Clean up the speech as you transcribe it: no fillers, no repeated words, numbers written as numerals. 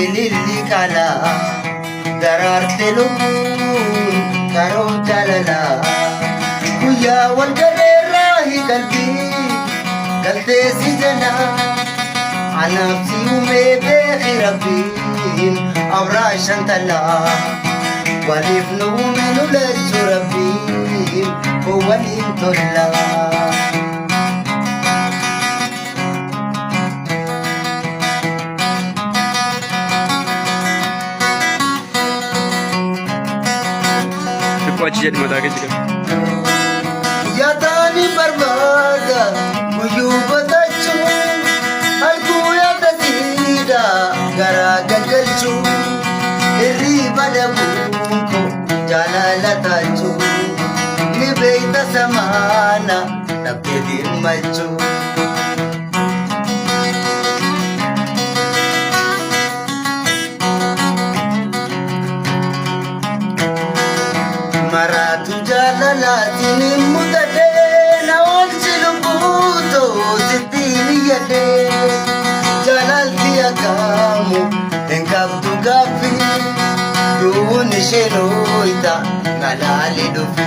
ililli kana daraarte lubbuun karoo jaalala guyyaa wal galeerraa hiikalbii galtee si jala anaaf si uumee beeki rabbiin abraa shantala waliif nu uume nu lechuu rabbiin koo waliin tolla. Kuachi jadi mata kecil. Yatani berbada, kuyu batacu, aku yang tertida, gara gagalcu, iri pada buku, jalan latacu, ni beta samana, tapi di maju. Maratu jalalati mudade na olchilu puto sitini yade jalalti agamu enkabtu gafi duni sheloita ngalali dufi